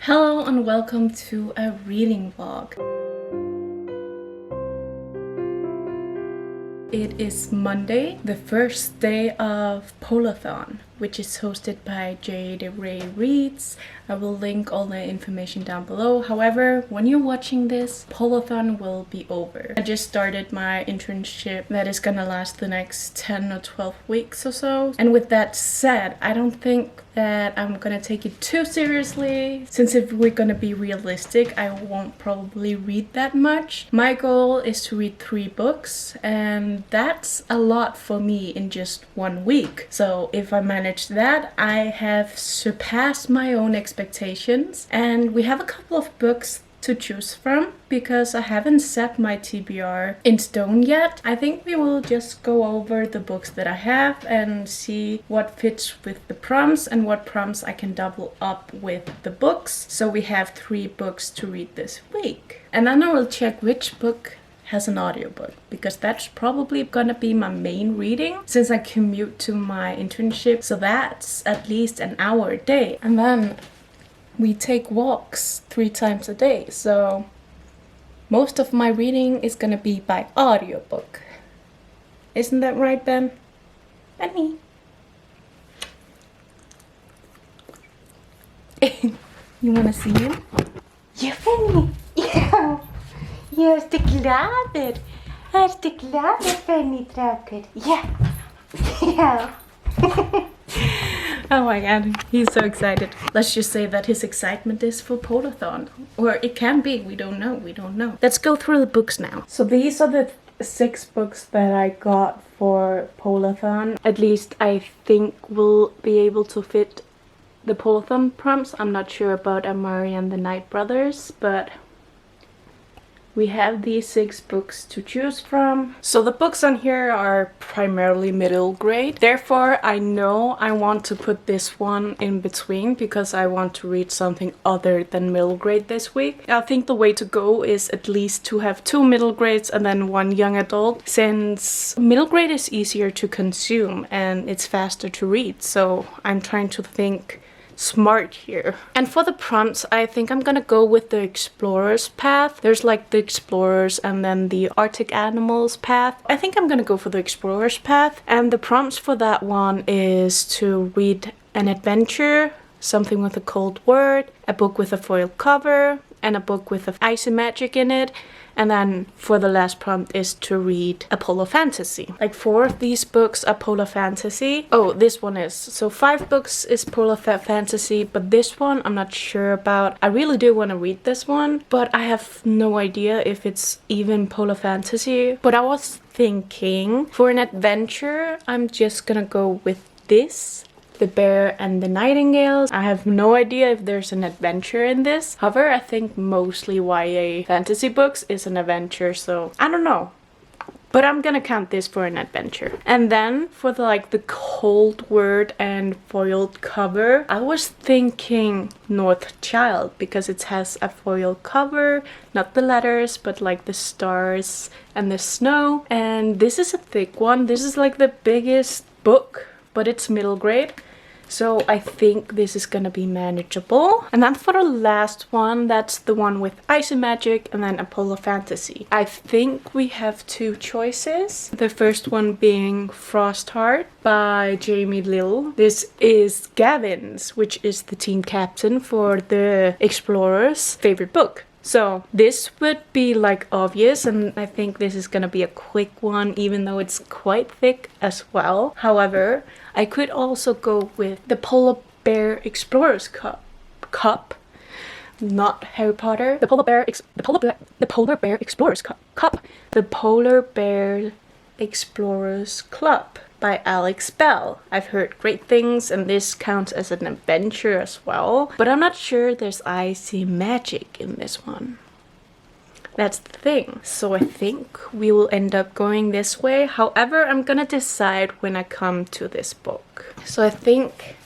Hello and welcome to a reading vlog. It is Monday, the first day of POLARTHON, which is hosted by Jade Ray Reads. I will link all the information down below. However, when you're watching this, POLARTHON will be over. I just started my internship that is gonna last the next 10 or 12 weeks or so. And with that said, I don't think that I'm gonna take it too seriously, since if we're gonna be realistic, I won't probably read that much. My goal is to read 3 books, and that's a lot for me in just 1 week. So if I manage that, I have surpassed my own expectations, and we have a couple of books to choose from because I haven't set my TBR in stone yet. I think we will just go over the books that I have and see what fits with the prompts and what prompts I can double up with the books. So we have 3 books to read this week. And then I will check which book has an audiobook, because that's probably gonna be my main reading since I commute to my internship, so that's at least an hour a day. And then we take walks 3 times a day, so most of my reading is gonna be by audiobook. Isn't that right, Ben? Benny? You wanna see him? Ja, Fanny! Ja! Jag är glad! Jag är glad, Fanny Draker! Ja! Ja! Oh my god, he's so excited. Let's just say that his excitement is for POLARTHON. Or it can be, we don't know. Let's go through the books now. So these are the 6 books that I got for POLARTHON. At least I think we'll be able to fit the POLARTHON prompts. I'm not sure about Amari and the Knight Brothers, but we have these 6 books to choose from. So the books on here are primarily middle grade. Therefore, I know I want to put this one in between because I want to read something other than middle grade this week. I think the way to go is at least to have 2 middle grades and then 1 young adult, since middle grade is easier to consume and it's faster to read. So I'm trying to think smart here. And for the prompts, I think I'm gonna go with the explorer's path. There's like the explorers and then the Arctic animals path. I think I'm gonna go for the explorer's path, and the prompts for that one is to read an adventure, something with a cold word, a book with a foil cover, and a book with icy magic in it. And then for the last prompt is to read a polar fantasy. Like 4 of these books are polar fantasy. Oh, this one is. So 5 books is polar fantasy, but this one I'm not sure about. I really do want to read this one, but I have no idea if it's even polar fantasy. But I was thinking for an adventure, I'm just gonna go with this. The Bear and the Nightingales. I have no idea if there's an adventure in this. However, I think mostly YA fantasy books is an adventure, so I don't know. But I'm gonna count this for an adventure. And then for the cold word and foiled cover, I was thinking North Child because it has a foil cover, not the letters, but like the stars and the snow. And this is a thick one. This is like the biggest book, but it's middle grade. So I think this is gonna be manageable. And then for the last one, that's the one with icy magic and then a polar fantasy. I think we have 2 choices. The first one being Frostheart by Jamie Lill. This is Gavin's, which is the team captain for the Explorer's favorite book. So this would be like obvious, and I think this is gonna be a quick one, even though it's quite thick as well. However, I could also go with the Polar Bear Explorer's Cup, not Harry Potter. The Polar Bear Explorer's Cup. The Polar Bear Explorer's Club by Alex Bell. I've heard great things, and this counts as an adventure as well, but I'm not sure there's icy magic in this one. That's the thing. So I think we will end up going this way. However, I'm gonna decide when I come to this book. So I think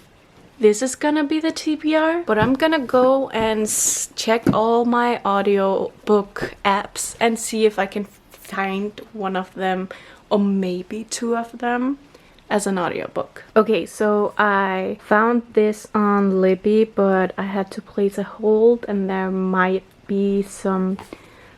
this is gonna be the TBR, but I'm gonna go and check all my audiobook apps and see if I can find one of them or maybe 2 of them as an audiobook. Okay, so I found this on Libby, but I had to place a hold and there might be some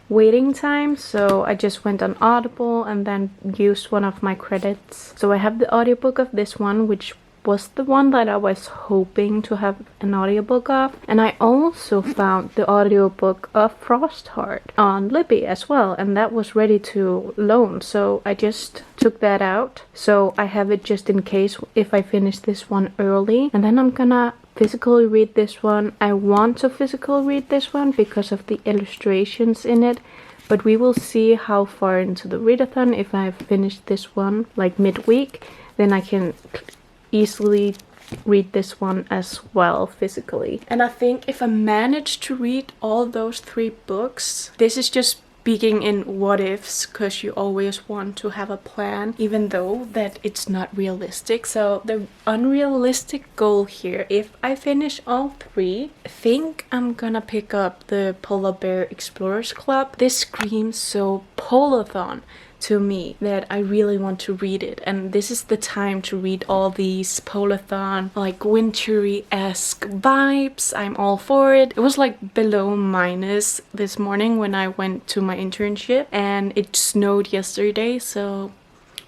waiting time, so I just went on Audible and then used one of my credits. So I have the audiobook of this one, which was the one that I was hoping to have an audiobook of, and I also found the audiobook of Frostheart on Libby as well, and that was ready to loan, so I just took that out. So I have it just in case if I finish this one early, and then I'm gonna physically read this one. I want to physically read this one because of the illustrations in it, but we will see how far into the readathon. If I've finished this one like midweek, then I can easily read this one as well physically. And I think if I manage to read all those 3 books, this is just speaking in what ifs, because you always want to have a plan, even though that it's not realistic. So the unrealistic goal here, if I finish all 3, I think I'm gonna pick up the Polar Bear Explorers Club. This screams so POLARTHON to me that I really want to read it, and this is the time to read all these POLARTHON like wintry-esque vibes. I'm all for it. It was like below minus this morning when I went to my internship, and it snowed yesterday, so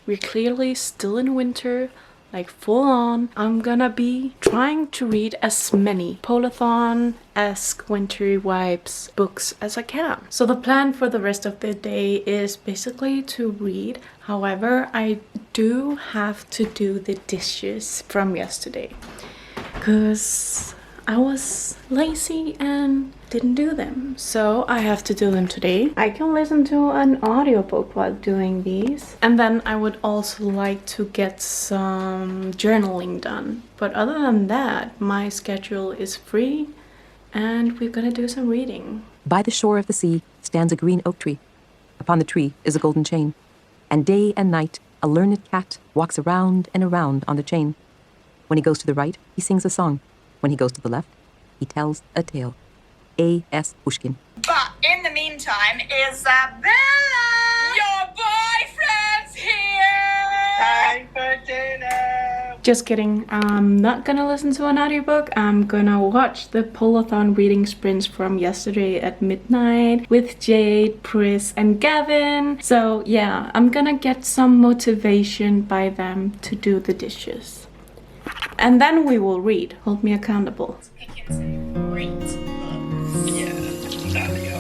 we're clearly still in winter, like full on. I'm gonna be trying to read as many POLARTHON-esque wintry vibes books as I can. So the plan for the rest of the day is basically to read. However, I do have to do the dishes from yesterday because I was lazy and didn't do them, so I have to do them today. I can listen to an audiobook while doing these, and then I would also like to get some journaling done. But other than that, my schedule is free and we're gonna do some reading. By the shore of the sea stands a green oak tree. Upon the tree is a golden chain, and day and night a learned cat walks around and around on the chain. When he goes to the right, he sings a song. When he goes to the left, he tells a tale. A.S. Pushkin. But in the meantime, Isabella! Your boyfriend's here! Time for dinner! Just kidding. I'm not gonna listen to an audiobook. I'm gonna watch the POLARTHON reading sprints from yesterday at midnight with Jade, Pris, and Gavin. So yeah, I'm gonna get some motivation by them to do the dishes. And then we will read. Hold me accountable. Picking some great books. Yeah, exactly.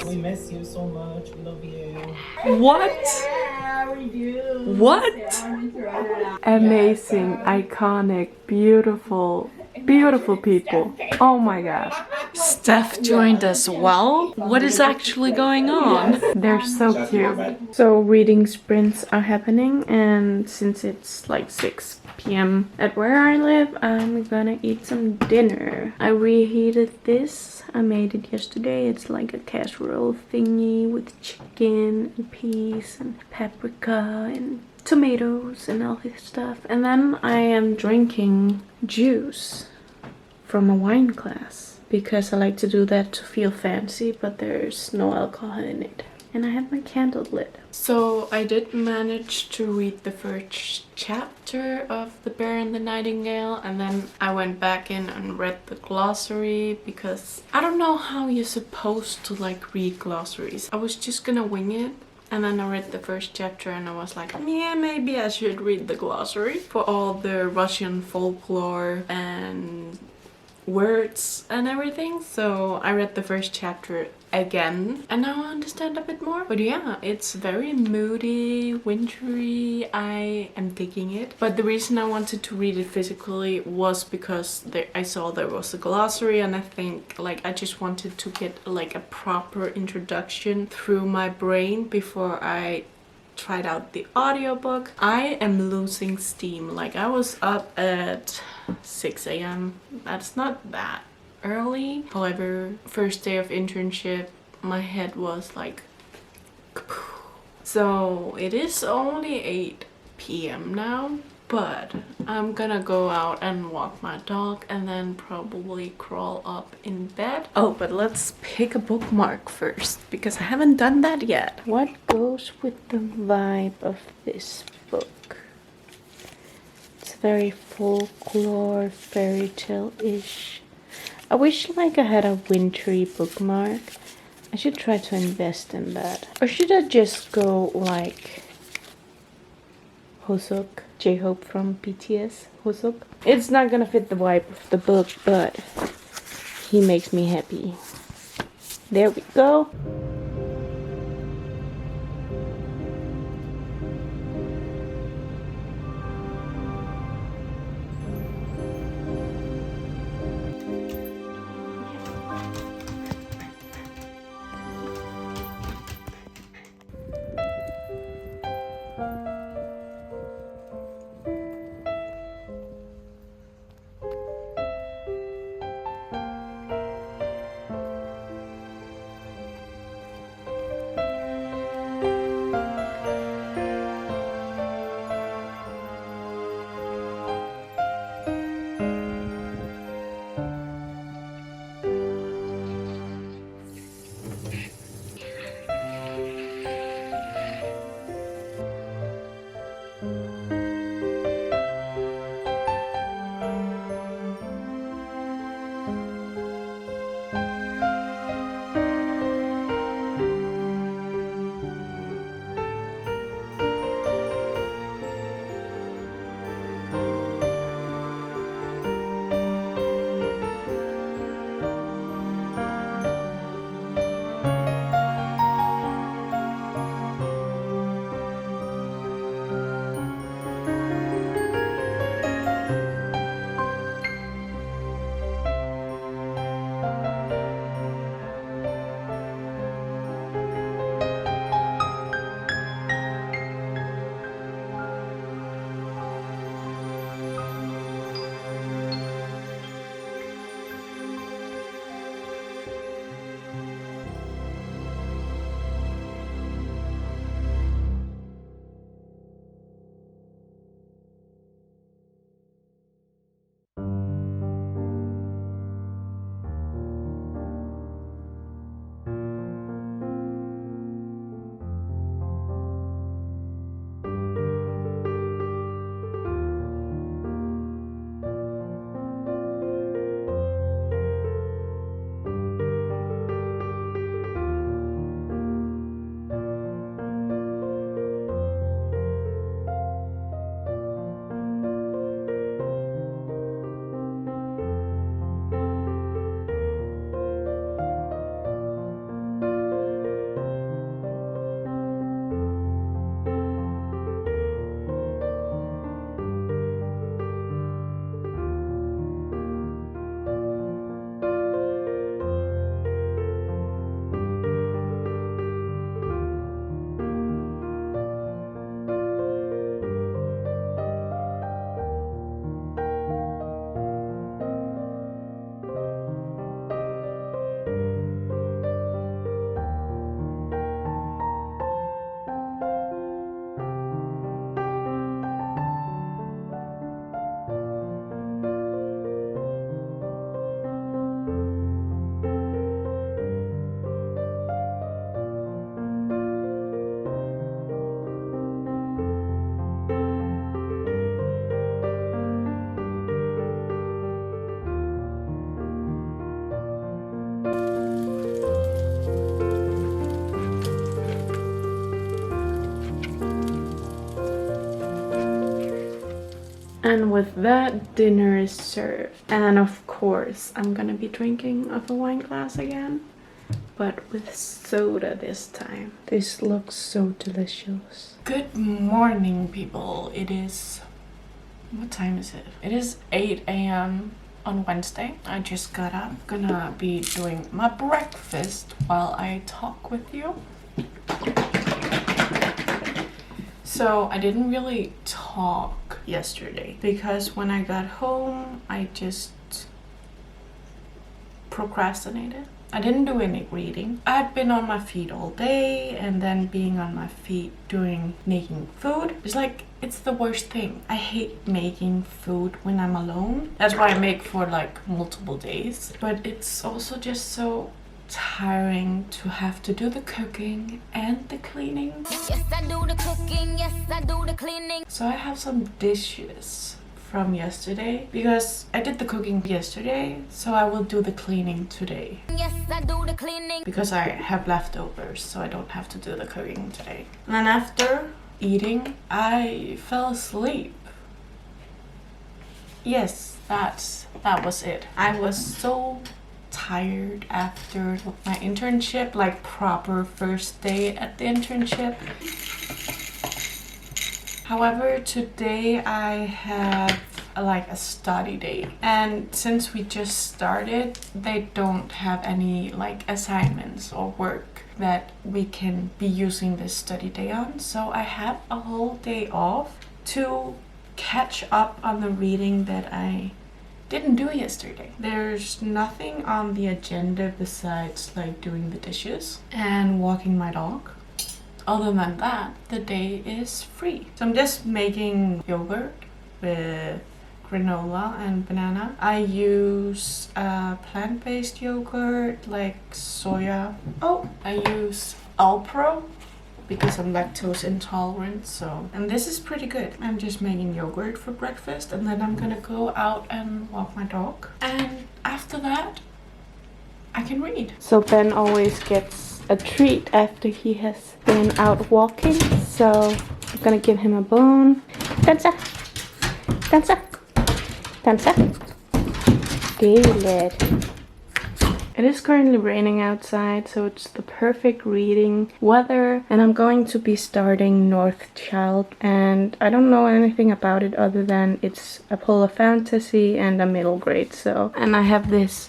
We miss you so much. We love you. What? What? Amazing, iconic, beautiful, beautiful people. Oh my god. Steph joined as well? What is actually going on? They're so cute. So reading sprints are happening, and since it's like 6 p.m. at where I live, I'm gonna eat some dinner. I reheated this. I made it yesterday. It's like a casserole thingy with chicken and peas and paprika and tomatoes and all this stuff. And then I am drinking juice from a wine glass because I like to do that to feel fancy, but there's no alcohol in it. And I have my candle lit. So I did manage to read the first chapter of The Bear and the Nightingale, and then I went back in and read the glossary because I don't know how you're supposed to like read glossaries. I was just gonna wing it. And then I read the first chapter and I was like, yeah, maybe I should read the glossary for all the Russian folklore and words and everything. So I read the first chapter again and now I understand a bit more. But yeah, it's very moody, wintry. I am digging it. But the reason I wanted to read it physically was because I saw there was a glossary, and I think like I just wanted to get like a proper introduction through my brain before I tried out the audiobook. I am losing steam. Like I was up at 6 a.m. That's not that early. However, first day of internship, my head was like so it is only 8 p.m. now, but I'm gonna go out and walk my dog and then probably crawl up in bed. Oh, but let's pick a bookmark first because I haven't done that yet. What goes with the vibe of this book? It's very folklore, fairy tale-ish. I wish like I had a wintry bookmark. I should try to invest in that. Or should I just go like Hoseok, J-Hope from BTS, Hoseok? It's not gonna fit the vibe of the book, but he makes me happy. There we go. And with that, dinner is served. And of course, I'm gonna be drinking out of a wine glass again, but with soda this time. This looks so delicious. Good morning, people. It is... what time is it? It is 8 a.m. on Wednesday. I just got up. Gonna be doing my breakfast while I talk with you. So I didn't really talk yesterday because when I got home, I just procrastinated. I didn't do any reading. I had been on my feet all day, and then being on my feet doing making food. It's like, it's the worst thing. I hate making food when I'm alone. That's why I make for like multiple days. But it's also just so tiring to have to do the cooking and the cleaning. Yes, I do the cooking. Yes, I do the cleaning. So I have some dishes from yesterday because I did the cooking yesterday, so I will do the cleaning today. Yes, I do the cleaning. Because I have leftovers, so I don't have to do the cooking today. And then after eating, I fell asleep. Yes, that was it. I was so tired after my internship, like proper first day at the internship. However, today I have like a study day, and since we just started, they don't have any like assignments or work that we can be using this study day on. So I have a whole day off to catch up on the reading that I didn't do yesterday. There's nothing on the agenda besides like doing the dishes and walking my dog. Other than that, the day is free. So I'm just making yogurt with granola and banana. I use plant-based yogurt like soya. Oh, I use Alpro because I'm lactose intolerant, so. And this is pretty good. I'm just making yogurt for breakfast, and then I'm gonna go out and walk my dog. And after that, I can read. So Ben always gets a treat after he has been out walking, so I'm gonna give him a bone. Dansa! Dansa! Dansa! Good. It is currently raining outside, so it's the perfect reading weather, and I'm going to be starting North Child, and I don't know anything about it other than it's a polar fantasy and a middle grade. So, and I have this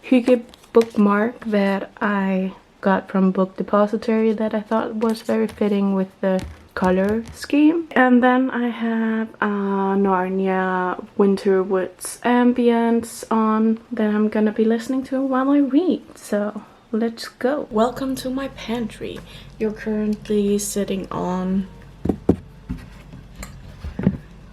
Hygge bookmark that I got from Book Depository that I thought was very fitting with the color scheme. And then I have Narnia Winter Woods ambience on that I'm gonna be listening to while I read. So let's go. Welcome to my pantry. You're currently sitting on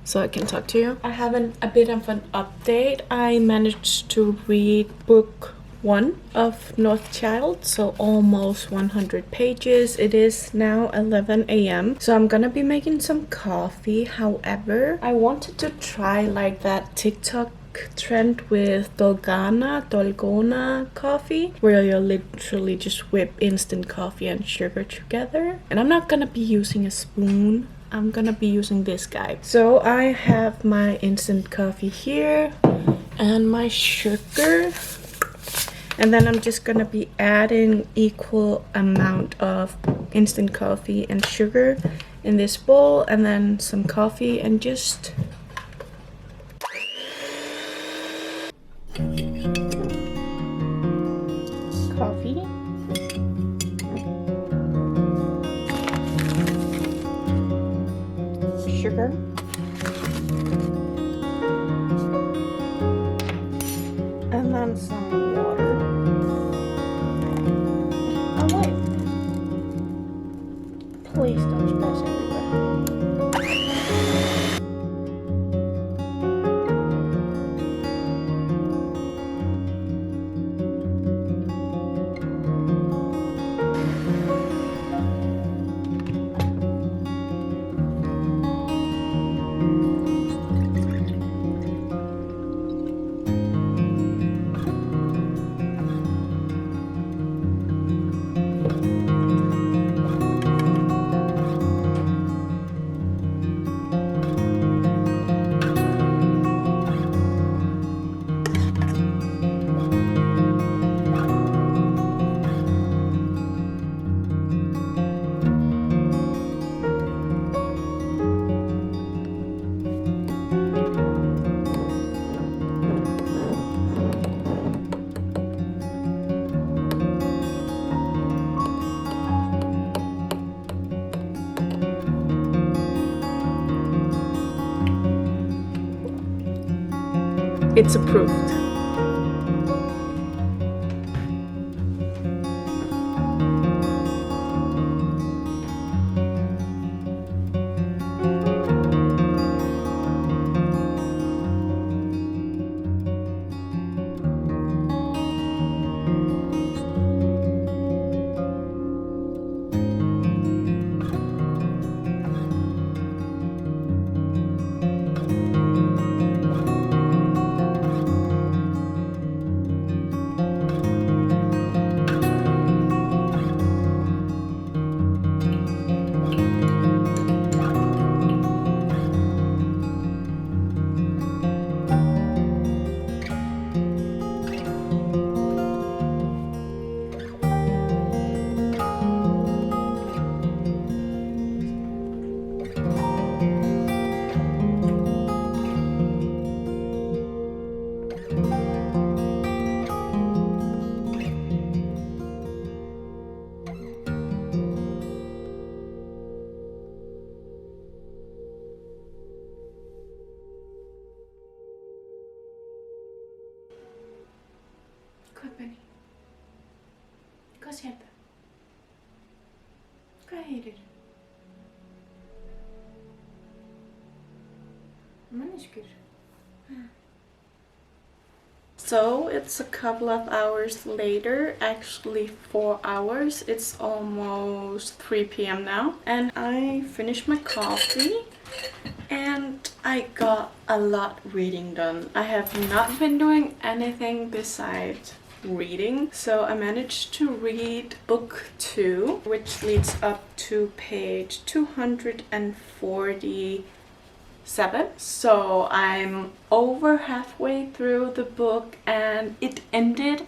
so I can talk to you. I have a bit of an update. I managed to read book 1 of North Child, so almost 100 pages. It is now 11 a.m. so I'm gonna be making some coffee. However, I wanted to try like that TikTok trend with Dalgona coffee, where you literally just whip instant coffee and sugar together. And I'm not gonna be using a spoon. I'm gonna be using this guy. So I have my instant coffee here and my sugar. And then I'm just gonna be adding equal amount of instant coffee and sugar in this bowl, and then some coffee and just coffee. Sugar. And then some water. Oh wait. Please don't splash everywhere. it's approved. Kom Benny. Gå och sätt dig. Gå här. So it's a couple of hours later, actually 4 hours. It's almost 3 p.m. now, and I finished my coffee and I got a lot reading done. I have not been doing anything besides reading, so I managed to read book 2, which leads up to page 247. So I'm over halfway through the book, and it ended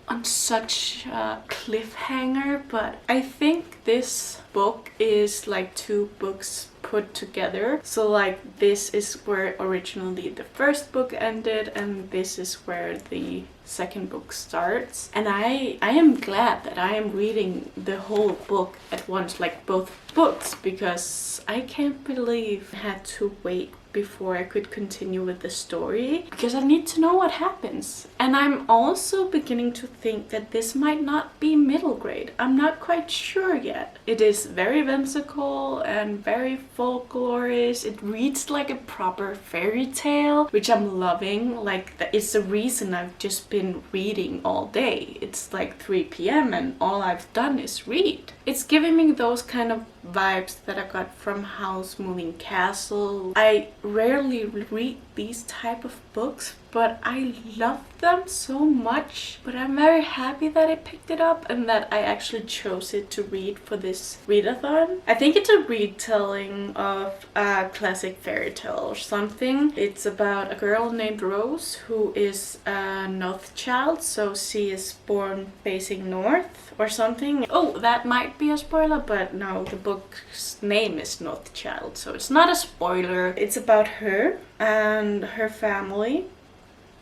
on such a cliffhanger, but I think this book is like 2 books put together. So like this is where originally the first book ended, and this is where the second book starts. And I am glad that I am reading the whole book at once, like both books, because I can't believe I had to wait before I could continue with the story, because I need to know what happens. And I'm also beginning to think that this might not be middle grade. I'm not quite sure yet. It is very whimsical and very folklorish. It reads like a proper fairy tale, which I'm loving. Like, it's the reason I've just been reading all day. It's like 3 p.m. and all I've done is read. It's giving me those kind of vibes that I got from House Moving Castle. I rarely read these type of books, but I love them so much. But I'm very happy that I picked it up and that I actually chose it to read for this readathon. I think it's a retelling of a classic fairy tale or something. It's about a girl named Rose who is a north child, so she is born facing north or something. Oh, that might be a spoiler, but no, the book's name is North Child, so it's not a spoiler. It's about her and her family,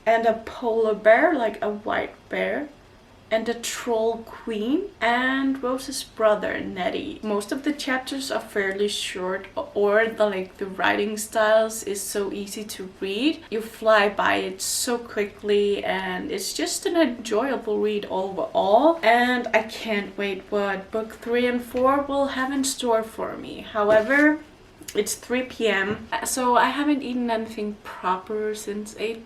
and a polar bear, like a white bear, and a troll queen, and Rose's brother, Nettie. Most of the chapters are fairly short, or the writing styles is so easy to read. You fly by it so quickly, and it's just an enjoyable read overall. And I can't wait what book 3 and 4 will have in store for me. However, it's 3 p.m., so I haven't eaten anything proper since 8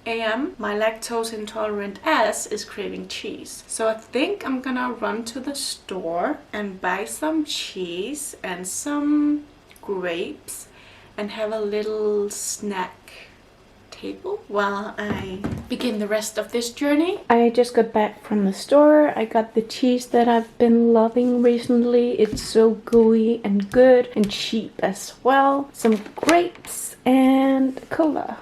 a.m. My lactose intolerant ass is craving cheese. So I think I'm gonna run to the store and buy some cheese and some grapes and have a little snack table while I begin the rest of this journey. I just got back from the store. I got the cheese that I've been loving recently. It's so gooey and good and cheap as well. Some grapes and cola.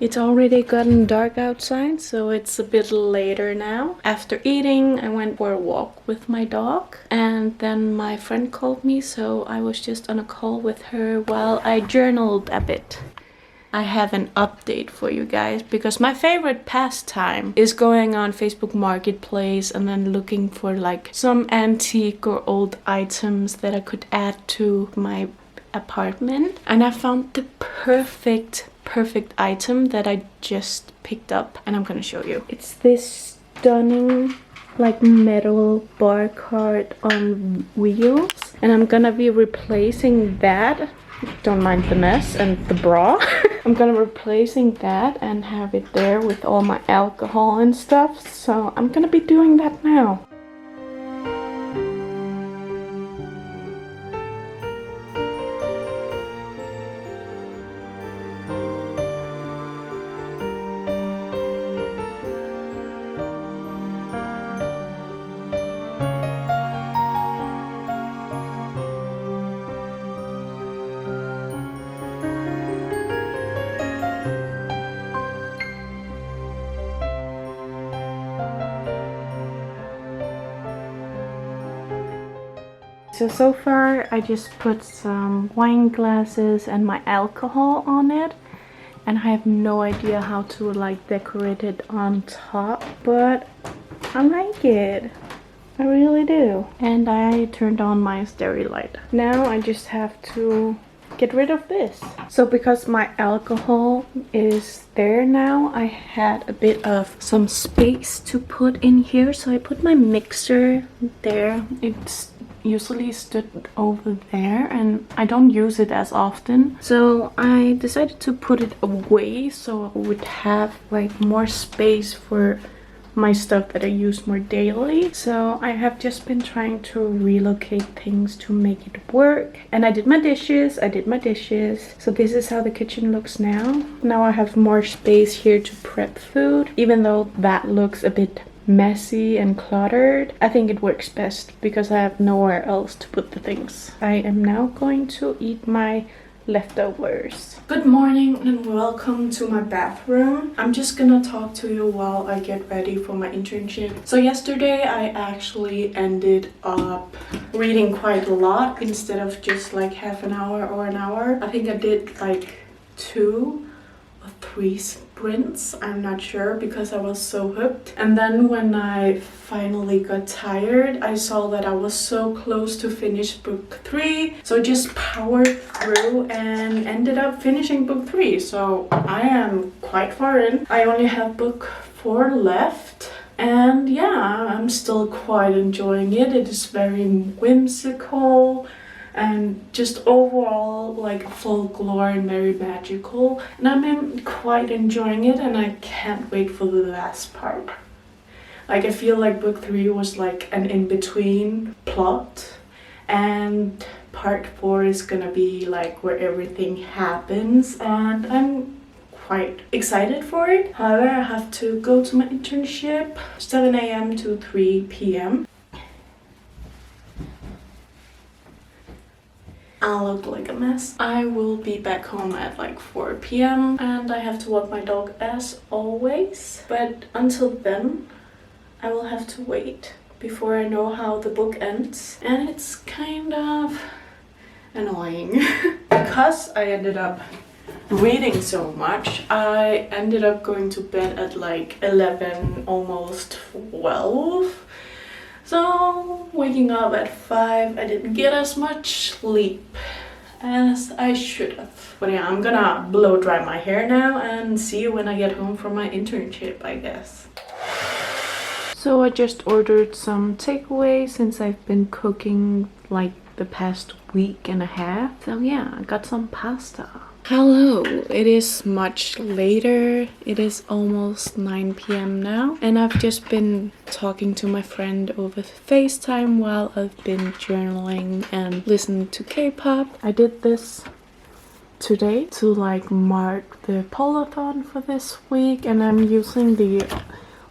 It's already gotten dark outside, so it's a bit later now. After eating, I went for a walk with my dog, and then my friend called me, so I was just on a call with her while I journaled a bit. I have an update for you guys because my favorite pastime is going on Facebook Marketplace and then looking for like some antique or old items that I could add to my apartment. And I found the perfect item that I just picked up, and I'm gonna show you. It's this stunning like metal bar cart on wheels, and I'm gonna be replacing that. Don't mind the mess and the bra. I'm gonna replacing that and have it there with all my alcohol and stuff. So I'm gonna be doing that now. So far I just put some wine glasses and my alcohol on it, and I have no idea how to like decorate it on top, but I like it. I really do. And I turned on my stereo light. Now I just have to get rid of this. So because my alcohol is there now, I had a bit of some space to put in here, so I put my mixer there. It's usually stood over there and I don't use it as often, so I decided to put it away so I would have like more space for my stuff that I use more daily. So I have just been trying to relocate things to make it work, and I did my dishes. So this is how the kitchen looks now. Now I have more space here to prep food, even though that looks a bit messy and cluttered. I think it works best because I have nowhere else to put the things. I am now going to eat my leftovers. Good morning and welcome to my bathroom. I'm just gonna talk to you while I get ready for my internship. So yesterday I actually ended up reading quite a lot instead of just like half an hour or an hour. I think I did like 2 or 3 sprints, I'm not sure, because I was so hooked. And then when I finally got tired, I saw that I was so close to finish book 3, so I just powered through and ended up finishing book 3. So I am quite far in. I only have book 4 left. And yeah, I'm still quite enjoying it. It is very whimsical and just overall like folklore and very magical, and I'm quite enjoying it, and I can't wait for the last part. Like I feel like book 3 was like an in-between plot, and part 4 is gonna be like where everything happens, and I'm quite excited for it. However, I have to go to my internship 7 a.m. to 3 p.m. I look like a mess. I will be back home at like 4 p.m. and I have to walk my dog as always. But until then, I will have to wait before I know how the book ends. And it's kind of annoying. Because I ended up reading so much, I ended up going to bed at like 11, almost 12. So waking up at 5, I didn't get as much sleep as I should have. But yeah, I'm gonna blow dry my hair now and see you when I get home from my internship, I guess. So I just ordered some takeaway since I've been cooking like the past week and a half. So yeah, I got some pasta. Hello, it is much later. It is almost 9 p.m. now, and I've just been talking to my friend over FaceTime while I've been journaling and listening to K-pop. I did this today to like mark the POLARTHON for this week, and I'm using the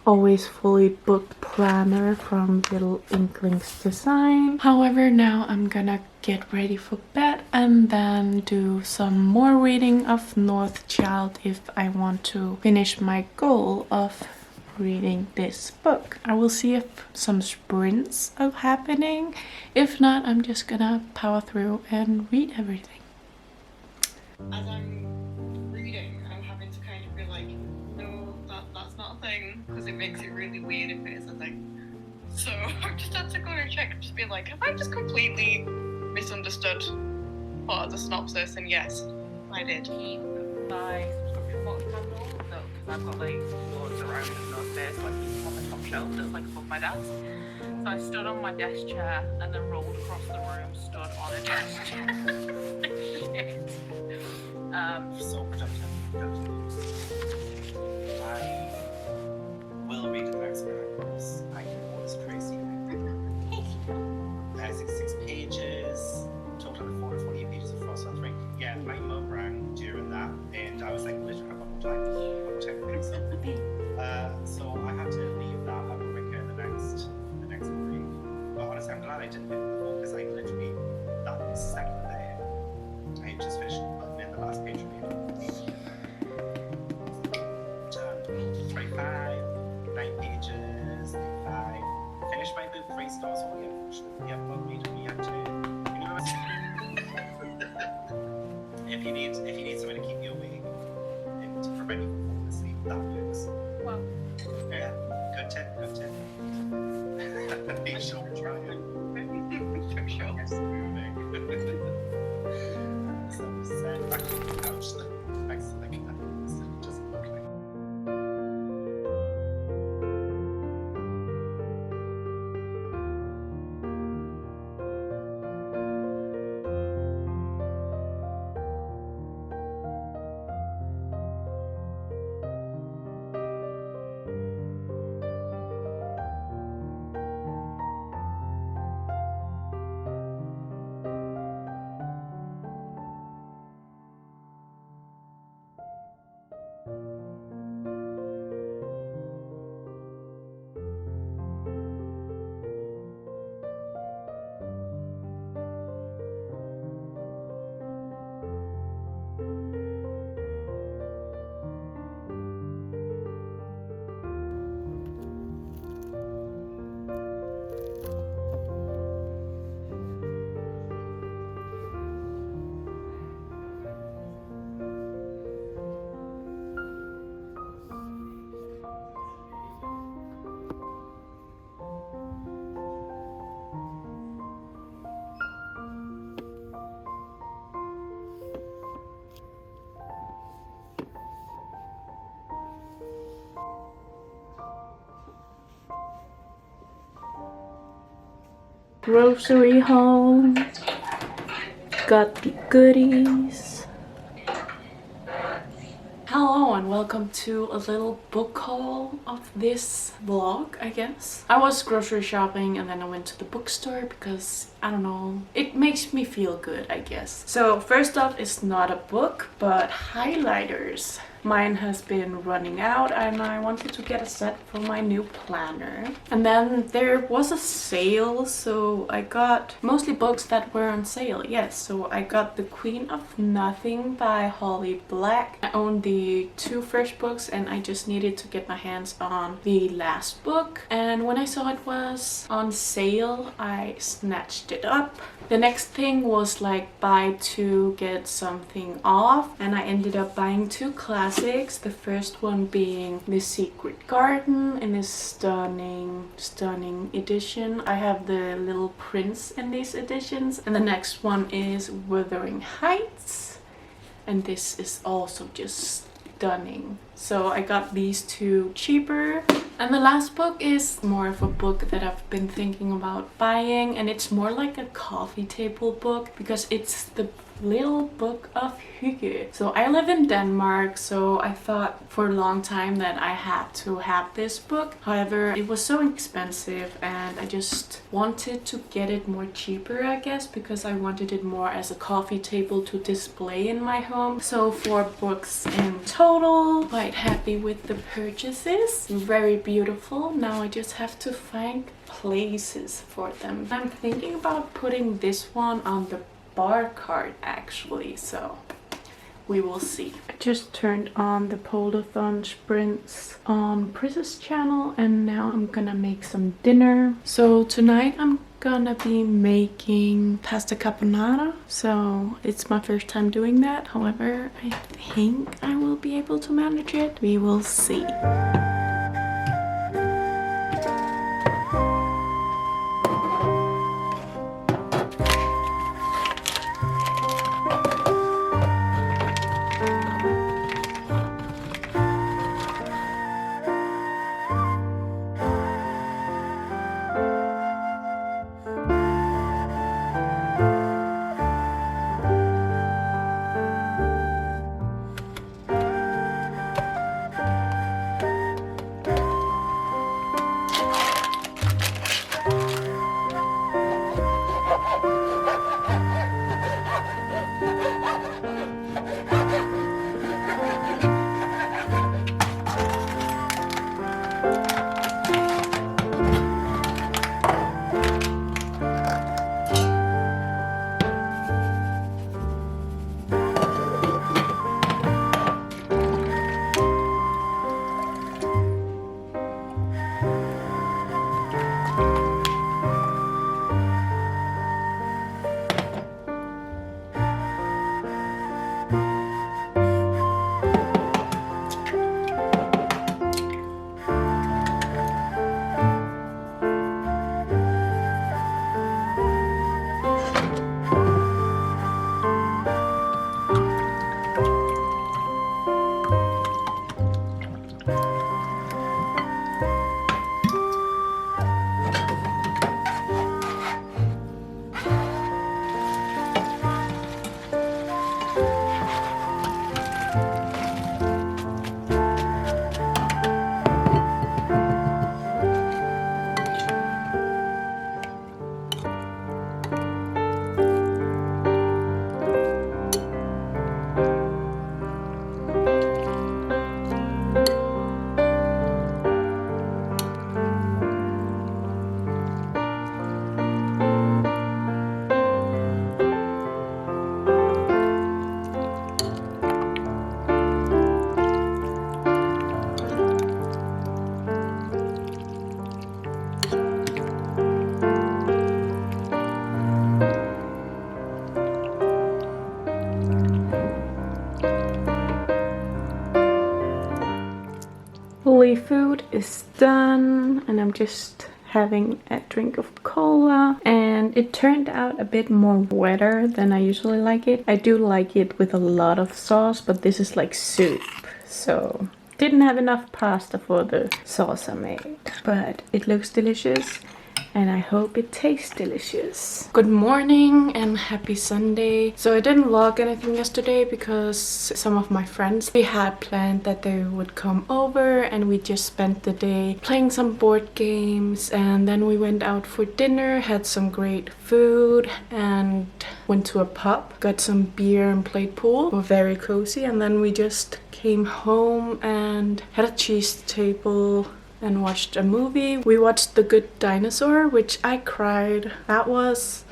always fully booked planner from Little Inklings Design. However, now I'm gonna get ready for bed and then do some more reading of Northchild if I want to finish my goal of reading this book. I will see if some sprints are happening. If not, I'm just gonna power through and read everything. As I'm reading, I'm having to kind of be like, no, that's not a thing, because it makes it really weird if it is a thing. So I've just had to go and check and just be like, have I just completely misunderstood part of the synopsis? And yes, I did. My subscription box candle, because I've got like loads around and not there, so I keep them on the top shelf that's like above my desk. So I stood on my desk chair and then rolled across the room, stood on a desk chair. So productive. I will read the next paragraphs. I was crazy. 66 pages, total of 448 pages of Frost on 3. Yeah, my mum rang during that, and I was like, literally, one more time. So I had to leave that. I will record the next week. But honestly, I'm glad I didn't pick the book because I literally, that second there, I had just finished putting in the last page of it. 9 pages, 5. Finished my book 3 stars away. Unfortunately, yeah, but we had to. You know, if you need someone to keep you awake and to prevent you from falling asleep, that works. Well, Yeah, good tip. Be sure to try it. for sure. It's moving. So set back on the couch. Thanks to the cat. Just looking. Grocery haul. Got the goodies. Hello and welcome to a little book haul of this vlog, I guess. I was grocery shopping and then I went to the bookstore because, I don't know, it makes me feel good, I guess. So first off, it's not a book, but highlighters. Mine has been running out and I wanted to get a set for my new planner. And then there was a sale, so I got mostly books that were on sale, yes. So I got The Queen of Nothing by Holly Black. I owned the 2 first books and I just needed to get my hands on the last book. And when I saw it was on sale, I snatched it up. The next thing was like buy 2 get something off, and I ended up buying 2 classics. The first one being The Secret Garden in this stunning edition. I have the Little Prince in these editions, and the next one is Wuthering Heights, and this is also just stunning. So I got these 2 cheaper. And the last book is more of a book that I've been thinking about buying, and it's more like a coffee table book because it's the Little Book of Hygge. So I live in Denmark, so I thought for a long time that I had to have this book. However, it was so expensive and I just wanted to get it more cheaper, I guess, because I wanted it more as a coffee table to display in my home. So 4 books in total. Quite happy with the purchases. Very beautiful. Now I just have to find places for them. I'm thinking about putting this one on the bar cart actually, so we will see. I just turned on the POLARTHON sprints on Pris's channel and now I'm gonna make some dinner. So tonight I'm gonna be making pasta carbonara. So it's my first time doing that. However, I think I will be able to manage it. We will see. Food is done and I'm just having a drink of cola, and it turned out a bit more wetter than I usually like it. I do like it with a lot of sauce, but this is like soup, so didn't have enough pasta for the sauce I made, but it looks delicious and I hope it tastes delicious. Good morning and happy Sunday. So I didn't vlog anything yesterday because some of my friends, we had planned that they would come over and we just spent the day playing some board games, and then we went out for dinner, had some great food and went to a pub, got some beer and played pool. We were very cozy, and then we just came home and had a cheese table and watched a movie. We watched The Good Dinosaur, which I cried. That was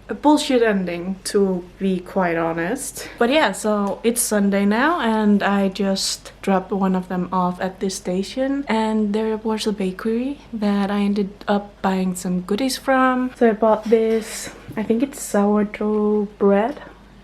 a bullshit ending, to be quite honest. But yeah, so it's Sunday now and I just dropped one of them off at this station, and there was a bakery that I ended up buying some goodies from. So I bought this, I think it's sourdough bread.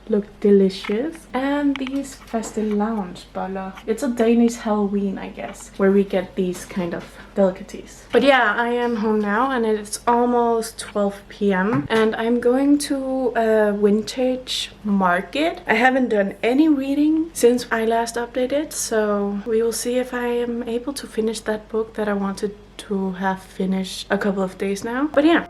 Look delicious. And these fastelavnsboller. It's a Danish Halloween, I guess, where we get these kind of delicacies. But yeah, I am home now and it's almost 12 p.m. and I'm going to a vintage market. I haven't done any reading since I last updated, so we will see if I am able to finish that book that I wanted to have finished a couple of days now. But yeah.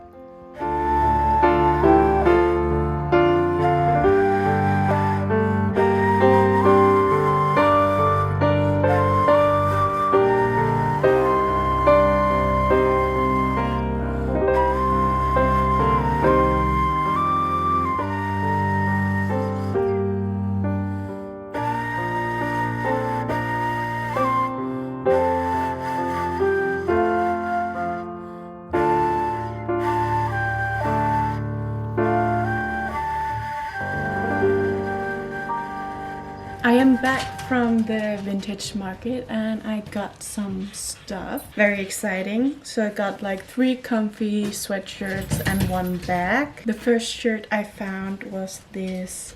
am back from the vintage market and I got some stuff. Very exciting. So I got like 3 comfy sweatshirts and 1 bag. The first shirt I found was this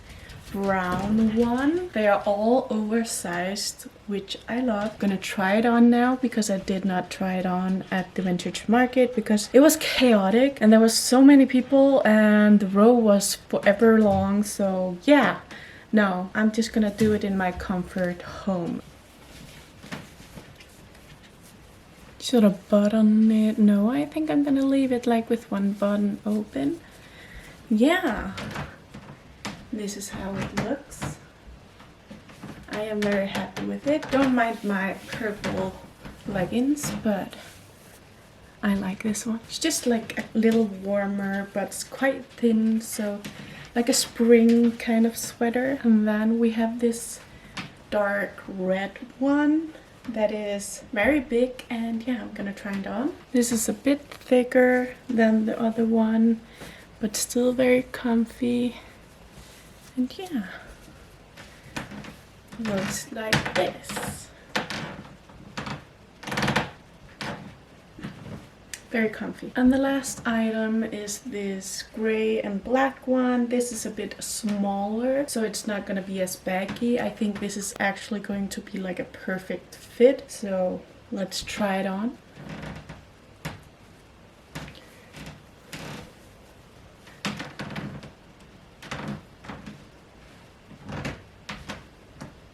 brown one. They are all oversized, which I love. Gonna try it on now because I did not try it on at the vintage market because it was chaotic and there was so many people and the row was forever long. So yeah, no, I'm just gonna do it in my comfort home. Should I button it? No, I think I'm gonna leave it like with 1 button open. Yeah. This is how it looks. I am very happy with it. Don't mind my purple leggings, but I like this one. It's just like a little warmer, but it's quite thin, so like a spring kind of sweater. And then we have this dark red one that is very big, and yeah, I'm gonna try it on. This is a bit thicker than the other one, but still very comfy. And yeah, looks like this. Very comfy. And the last item is this gray and black one. This is a bit smaller, so it's not gonna be as baggy. I think this is actually going to be like a perfect fit. So let's try it on.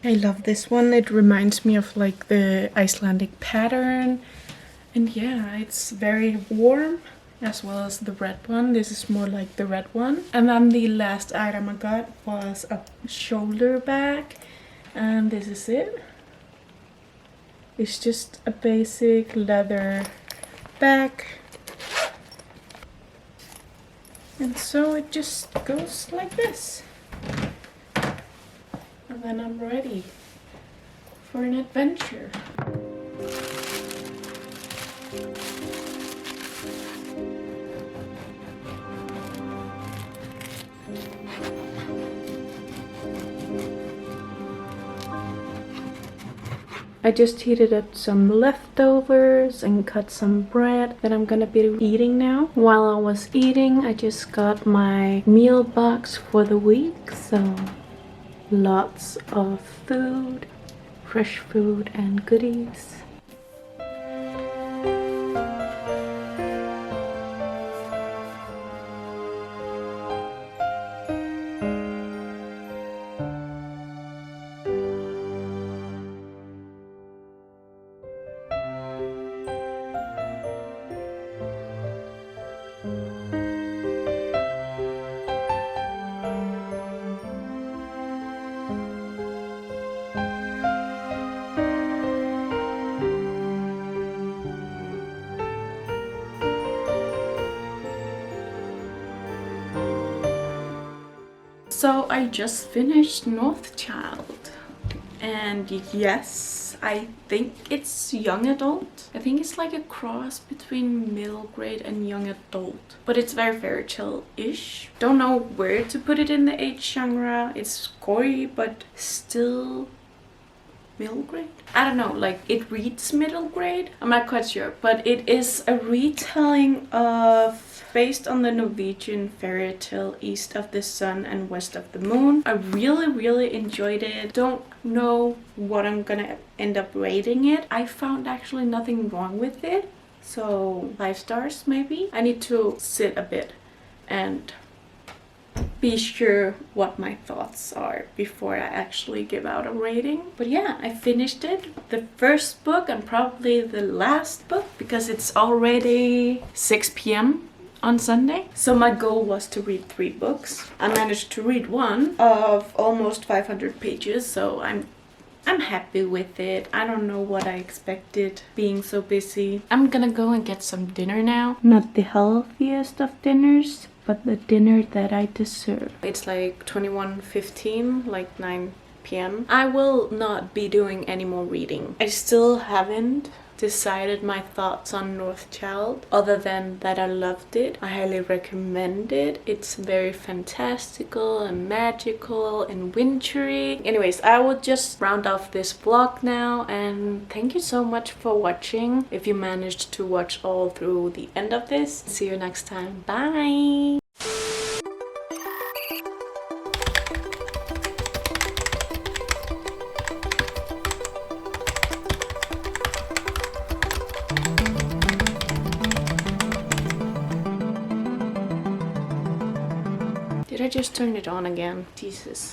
I love this one. It reminds me of like the Icelandic pattern. And yeah, it's very warm as well as the red one. This is more like the red one. And then the last item I got was a shoulder bag. And this is it. It's just a basic leather bag. And so it just goes like this. And then I'm ready for an adventure. I just heated up some leftovers and cut some bread that I'm gonna be eating now. While I was eating, I just got my meal box for the week, so lots of food, fresh food and goodies. So I just finished Northchild, and yes, I think it's young adult. I think it's like a cross between middle grade and young adult, but it's very fairy tale-ish. Don't know where to put it in the age genre. It's gory, but still middle grade. I don't know, like it reads middle grade. I'm not quite sure, but it is a retelling of based on the Norwegian fairy tale East of the Sun and West of the Moon. I really enjoyed it. Don't know what I'm gonna end up rating it. I found actually nothing wrong with it, so 5 stars maybe. I need to sit a bit and be sure what my thoughts are before I actually give out a rating. But yeah, I finished it. The first book and probably the last book because it's already 6 p.m. on Sunday. So my goal was to read 3 books. I managed to read 1 of almost 500 pages, so I'm happy with it. I don't know what I expected being so busy. I'm gonna go and get some dinner now. Not the healthiest of dinners, but the dinner that I deserve. It's like 21:15, like 9 p.m. I will not be doing any more reading. I still haven't decided my thoughts on Northchild, other than that I loved it. I highly recommend it. It's very fantastical and magical and wintry. Anyways, I will just round off this vlog now, and thank you so much for watching. If you managed to watch all through the end of this, see you next time. Bye! Did I just turn it on again? Jesus.